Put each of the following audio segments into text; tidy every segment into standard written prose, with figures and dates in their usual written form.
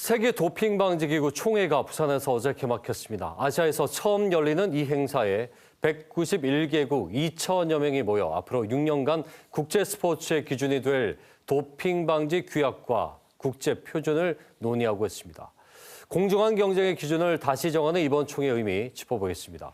세계 도핑 방지 기구 총회가 부산에서 어제 개막했습니다. 아시아에서 처음 열리는 이 행사에 191개국 2천여 명이 모여 앞으로 6년간 국제 스포츠의 기준이 될 도핑 방지 규약과 국제 표준을 논의하고 있습니다. 공정한 경쟁의 기준을 다시 정하는 이번 총회 의미 짚어보겠습니다.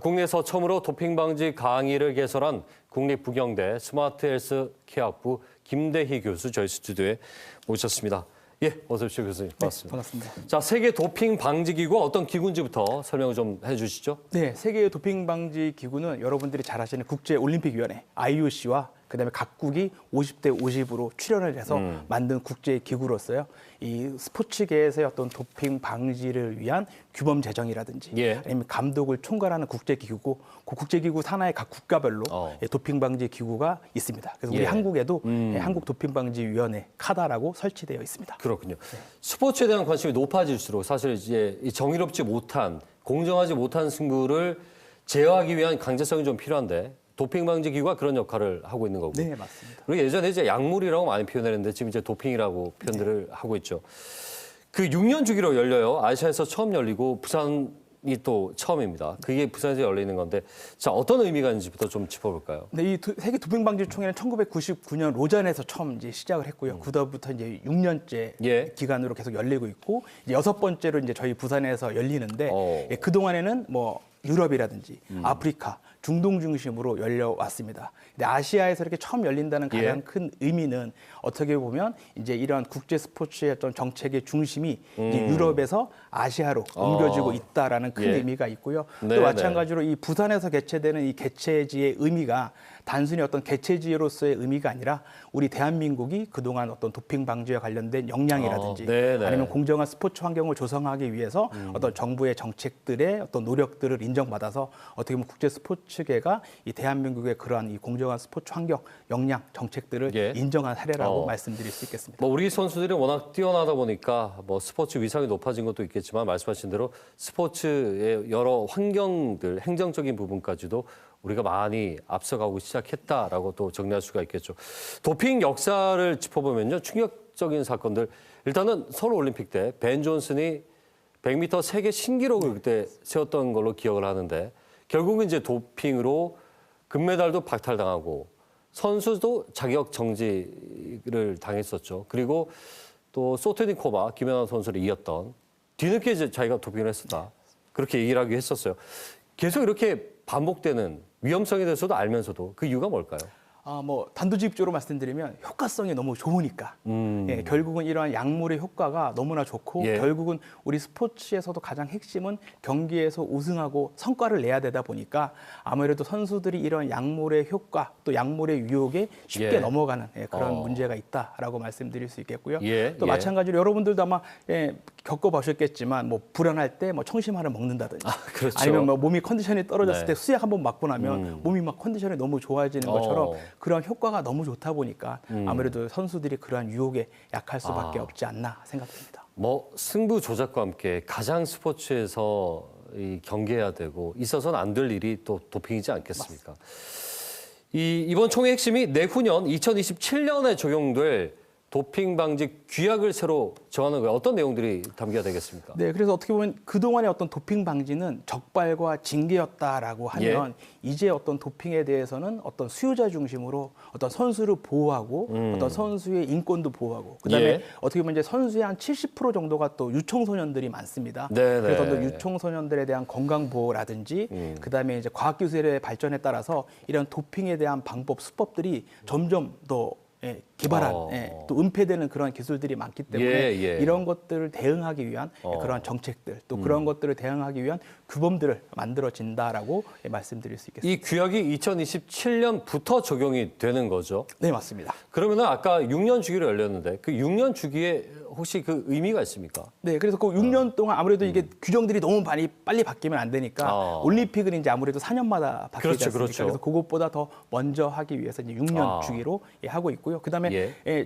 국내에서 처음으로 도핑 방지 강의를 개설한 국립부경대 스마트 헬스 케어학부 김대희 교수 저희 스튜디오에 모셨습니다. 예, 어서 오십시오, 교수님. 반갑습니다. 네, 반갑습니다. 자, 세계 도핑 방지 기구가 어떤 기구인지부터 설명을 좀 해주시죠. 네, 세계 도핑 방지 기구는 여러분들이 잘 아시는 국제 올림픽 위원회 IOC와 그다음에 각국이 50대 50으로 출연을 해서 만든 국제 기구로서요. 이 스포츠계에서의 어떤 도핑 방지를 위한 규범 제정이라든지 예. 아니면 감독을 총괄하는 국제 기구고 그 국제 기구 산하의 각 국가별로 도핑 방지 기구가 있습니다. 그래서 우리 예. 한국에도 한국 도핑 방지 위원회 카다라고 설치되어 있습니다. 그렇군요. 스포츠에 대한 관심이 높아질수록 사실 이제 이 정의롭지 못한, 공정하지 못한 승부를 제어하기 위한 강제성이 좀 필요한데 도핑 방지 기구가 그런 역할을 하고 있는 거고. 네, 맞습니다. 그리고 예전에 이제 약물이라고 많이 표현했는데 지금 이제 도핑이라고 표현들을 하고 있죠. 그 6년 주기로 열려요. 아시아에서 처음 열리고 부산이 또 처음입니다. 그게 부산에서 열리는 건데 자, 어떤 의미가 있는지부터 좀 짚어볼까요? 네, 이 세계 도핑 방지 총회는 1999년 로잔에서 처음 이제 시작을 했고요. 그다음부터 이제 6년째 예. 기간으로 계속 열리고 있고 이제 6번째로 이제 저희 부산에서 열리는데 예, 그 동안에는 뭐 유럽이라든지 아프리카, 중동 중심으로 열려왔습니다. 근데 아시아에서 이렇게 처음 열린다는 가장 예. 큰 의미는 어떻게 보면 이제 이러한 국제 스포츠의 어떤 정책의 중심이 이제 유럽에서 아시아로 옮겨지고 있다라는 큰 예. 의미가 있고요. 네, 또 마찬가지로 이 부산에서 개최되는 이 개최지의 의미가 단순히 어떤 개최지로서의 의미가 아니라 우리 대한민국이 그동안 어떤 도핑 방지와 관련된 역량이라든지 네네. 아니면 공정한 스포츠 환경을 조성하기 위해서 어떤 정부의 정책들의 어떤 노력들을 인정받아서 어떻게 보면 국제 스포츠계가 이 대한민국의 그러한 이 공정한 스포츠 환경, 역량, 정책들을 예. 인정한 사례라고 말씀드릴 수 있겠습니다. 뭐 우리 선수들이 워낙 뛰어나다 보니까 뭐 스포츠 위상이 높아진 것도 있겠지만 말씀하신 대로 스포츠의 여러 환경들, 행정적인 부분까지도 우리가 많이 앞서가고 시작했다라고 또 정리할 수가 있겠죠. 도핑 역사를 짚어보면요. 충격적인 사건들. 일단은 서울올림픽 때 벤 존슨이 100m 세계 신기록을 그때 세웠던 걸로 기억을 하는데 결국은 이제 도핑으로 금메달도 박탈당하고 선수도 자격 정지를 당했었죠. 그리고 또 소테니코바, 김연아 선수를 이었던 뒤늦게 이제 자기가 도핑을 했었다. 그렇게 얘기를 하기도 했었어요. 계속 이렇게 반복되는 위험성에 대해서도 알면서도 그 이유가 뭘까요? 뭐 단도직입적으로 말씀드리면 효과성이 너무 좋으니까 예, 결국은 이러한 약물의 효과가 너무나 좋고 예. 결국은 우리 스포츠에서도 가장 핵심은 경기에서 우승하고 성과를 내야 되다 보니까 아무래도 선수들이 이런 약물의 효과 또 약물의 유혹에 쉽게 예. 넘어가는 그런 문제가 있다라고 말씀드릴 수 있겠고요. 예. 또 예. 마찬가지로 여러분들도 아마 겪어보셨겠지만 뭐 불안할 때 뭐 청심환을 먹는다든지 그렇죠. 아니면 뭐 몸이 컨디션이 떨어졌을 네. 때 수약 한번 맞고 나면 몸이 막 컨디션이 너무 좋아지는 것처럼 그런 효과가 너무 좋다 보니까 아무래도 선수들이 그러한 유혹에 약할 수밖에 없지 않나 생각됩니다. 뭐 승부 조작과 함께 가장 스포츠에서 이 경계해야 되고 있어서는 안 될 일이 또 도핑이지 않겠습니까? 이번 총회 핵심이 내후년 2027년에 적용될 도핑 방지 규약을 새로 정하는 거예요. 어떤 내용들이 담겨야 되겠습니까? 네, 그래서 어떻게 보면 그동안의 어떤 도핑 방지는 적발과 징계였다라고 하면 이제 어떤 도핑에 대해서는 어떤 수요자 중심으로 어떤 선수를 보호하고 어떤 선수의 인권도 보호하고 그다음에 예. 어떻게 보면 이제 선수의 한 70% 정도가 또 유청소년들이 많습니다. 네네. 그래서 또 유청소년들에 대한 건강 보호라든지 그다음에 이제 과학기술의 발전에 따라서 이런 도핑에 대한 방법, 수법들이 점점 더 개발한 또 은폐되는 그런 기술들이 많기 때문에 이런 것들을 대응하기 위한 그런 정책들 또 그런 것들을 대응하기 위한 규범들을 만들어진다라고 말씀드릴 수 있겠습니다. 이 규약이 2027년부터 적용이 되는 거죠? 네, 맞습니다. 그러면 아까 6년 주기로 열렸는데 그 6년 주기에 혹시 그 의미가 있습니까? 네, 그래서 그 6년 동안 아무래도 이게 규정들이 너무 빨리 바뀌면 안 되니까 올림픽은 이제 아무래도 4년마다 바뀌지 그렇죠, 않습니까? 그렇죠. 그래서 그것보다 더 먼저 하기 위해서 이제 6년 주기로 하고 있고요. 그다음에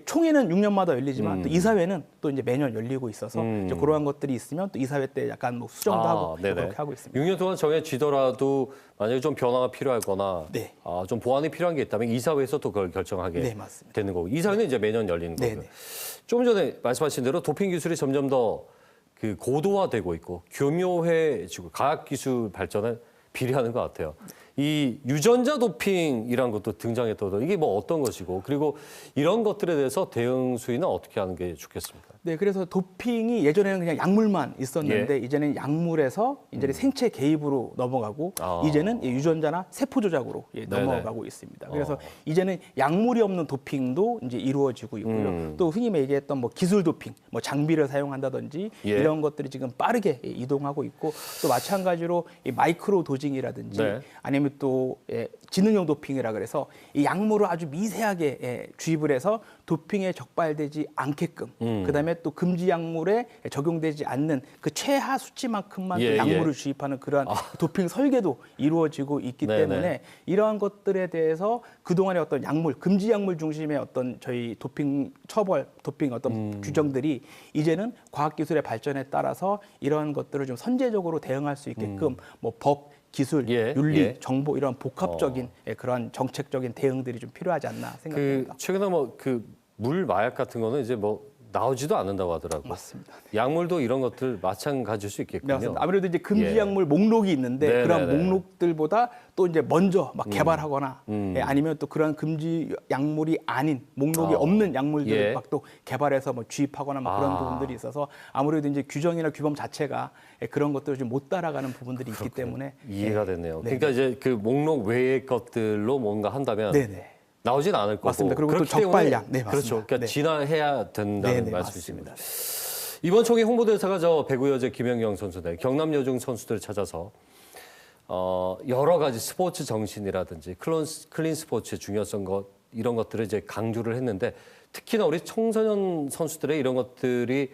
총회는 6년마다 열리지만 또 이사회는 또 이제 매년 열리고 있어서 이제 그러한 것들이 있으면 또 이사회 때 약간 뭐 수정도 하고 그렇게 하고 있습니다. 6년 동안 정해지더라도 만약에 좀 변화가 필요하거나 네. 좀 보완이 필요한 게 있다면 이사회에서 또 그걸 결정하게 네, 맞습니다. 되는 거고 이사회는 이제 매년 열리는 네, 거고요. 네. 조금 전에 말씀하신 대로 도핑 기술이 점점 더 그 고도화되고 있고 교묘해지고 과학기술 발전에 비례하는 것 같아요. 이 유전자 도핑이란 것도 등장했더라도 이게 뭐 어떤 것이고 그리고 이런 것들에 대해서 대응 수위는 어떻게 하는 게 좋겠습니까? 네, 그래서 도핑이 예전에는 그냥 약물만 있었는데 이제는 약물에서 이제 생체 개입으로 넘어가고 이제는 유전자나 세포 조작으로 넘어가고 있습니다. 그래서 이제는 약물이 없는 도핑도 이제 이루어지고 있고요. 또 흔히 얘기했던 뭐 기술 도핑, 뭐 장비를 사용한다든지 이런 것들이 지금 빠르게 이동하고 있고 또 마찬가지로 이 마이크로 도징이라든지 아니면 또 지능형 도핑이라 그래서 이 약물을 아주 미세하게 주입을 해서 도핑에 적발되지 않게끔 그다음에 또 금지 약물에 적용되지 않는 그 최하 수치만큼만 또 약물을 주입하는 그러한 도핑 설계도 이루어지고 있기 때문에 이러한 것들에 대해서 그동안의 어떤 약물, 금지 약물 중심의 어떤 저희 도핑 처벌, 도핑 어떤 규정들이 이제는 과학기술의 발전에 따라서 이러한 것들을 좀 선제적으로 대응할 수 있게끔 뭐 법, 기술, 윤리, 정보 이런 복합적인 그런 정책적인 대응들이 좀 필요하지 않나 생각합니다. 최근에 뭐 그 물 마약 같은 거는 이제 뭐 나오지도 않는다고 하더라고요. 맞습니다. 약물도 이런 것들 마찬가지일 수 있겠군요. 네, 맞습니다. 아무래도 이제 금지 약물 목록이 있는데 그런 목록들보다 또 이제 먼저 막 개발하거나 아니면 또 그런 금지 약물이 아닌 목록이 없는 약물들을 막 또 개발해서 뭐 주입하거나 막 그런 부분들이 있어서 아무래도 이제 규정이나 규범 자체가 그런 것들을 좀 못 따라가는 부분들이 있기 때문에 이해가 됐네요. 그러니까 이제 그 목록 외의 것들로 뭔가 한다면 나오진 않을 거고. 맞습니다. 그리고 또 적발량. 네, 맞습니다. 그렇죠. 그러니까 진화해야 된다는 말씀이십니다. 맞습니다. 이번 총회 홍보대사가 저 배구 여제 김연경 선수들, 경남 여중 선수들을 찾아서 여러 가지 스포츠 정신이라든지 클린 스포츠의 중요성 이런 것들을 이제 강조를 했는데 특히나 우리 청소년 선수들의 이런 것들이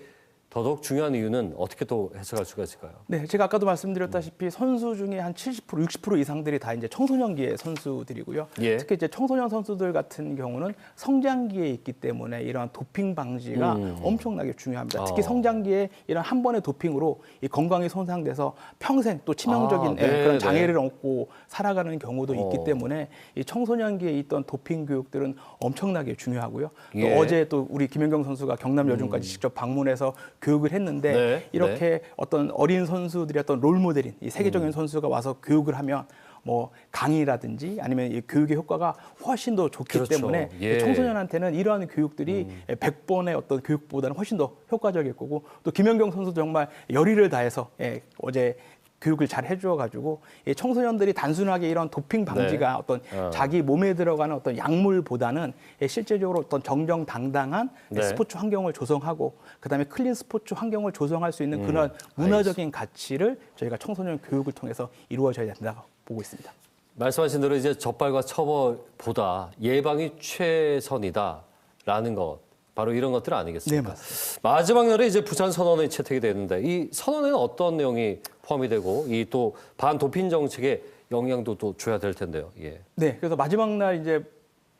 더더욱 중요한 이유는 어떻게 또 해석할 수가 있을까요? 네, 제가 아까도 말씀드렸다시피 선수 중에 한 70%, 60% 이상들이 다 이제 청소년기의 선수들이고요. 특히 이제 청소년 선수들 같은 경우는 성장기에 있기 때문에 이러한 도핑 방지가 엄청나게 중요합니다. 특히 성장기에 이런 한 번의 도핑으로 이 건강이 손상돼서 평생 또 치명적인 그런 장애를 얻고 살아가는 경우도 있기 때문에 이 청소년기에 있던 도핑 교육들은 엄청나게 중요하고요. 또 어제 또 우리 김연경 선수가 경남 여중까지 직접 방문해서 교육을 했는데 이렇게 어떤 어린 선수들이 어떤 롤 모델인 이 세계적인 선수가 와서 교육을 하면 뭐 강의라든지 아니면 이 교육의 효과가 훨씬 더 좋기 때문에 청소년한테는 이러한 교육들이 100번의 어떤 교육보다는 훨씬 더 효과적일 거고 또 김연경 선수도 정말 열의를 다해서 어제 교육을 잘 해주어가지고 청소년들이 단순하게 이런 도핑 방지가 어떤 자기 몸에 들어가는 어떤 약물보다는 실제적으로 어떤 정정당당한 스포츠 환경을 조성하고 그다음에 클린 스포츠 환경을 조성할 수 있는 그런 문화적인 가치를 저희가 청소년 교육을 통해서 이루어져야 된다고 보고 있습니다. 말씀하신 대로 이제 적발과 처벌보다 예방이 최선이다라는 것. 바로 이런 것들 아니겠습니까? 네, 맞습니다. 마지막 날에 이제 부산 선언이 채택이 되는데 이 선언에는 어떤 내용이 포함이 되고 이 또 반도핑 정책에 영향도 또 줘야 될 텐데요. 네, 그래서 마지막 날 이제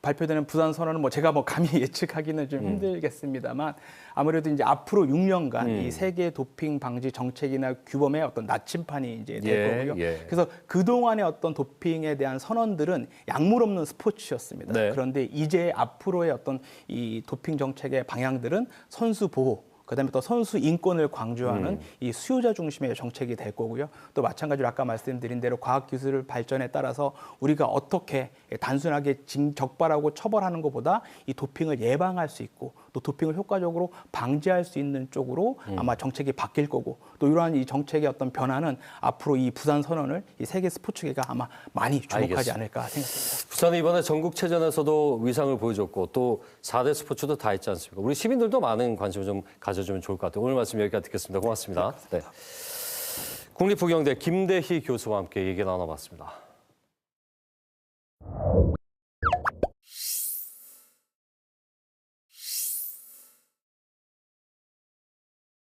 발표되는 부산 선언은 뭐 제가 뭐 감히 예측하기는 좀 힘들겠습니다만 아무래도 이제 앞으로 6년간 이 세계 도핑 방지 정책이나 규범의 어떤 나침판이 이제 될 거고요. 그래서 그 동안의 어떤 도핑에 대한 선언들은 약물 없는 스포츠였습니다. 그런데 이제 앞으로의 어떤 이 도핑 정책의 방향들은 선수 보호. 그다음에 또 선수 인권을 강조하는 이 수요자 중심의 정책이 될 거고요. 또 마찬가지로 아까 말씀드린 대로 과학기술 발전에 따라서 우리가 어떻게 단순하게 적발하고 처벌하는 것보다 이 도핑을 예방할 수 있고 또 도핑을 효과적으로 방지할 수 있는 쪽으로 아마 정책이 바뀔 거고 또 이러한 이 정책의 어떤 변화는 앞으로 이 부산 선언을 이 세계 스포츠계가 아마 많이 주목하지 않을까 생각합니다. 부산이 이번에 전국체전에서도 위상을 보여줬고 또 4대 스포츠도 다 했지 않습니까? 우리 시민들도 많은 관심을 좀 가져주면 좋을 것 같아요. 오늘 말씀 여기까지 듣겠습니다. 고맙습니다. 국립부경대 김대희 교수와 함께 얘기 나눠봤습니다.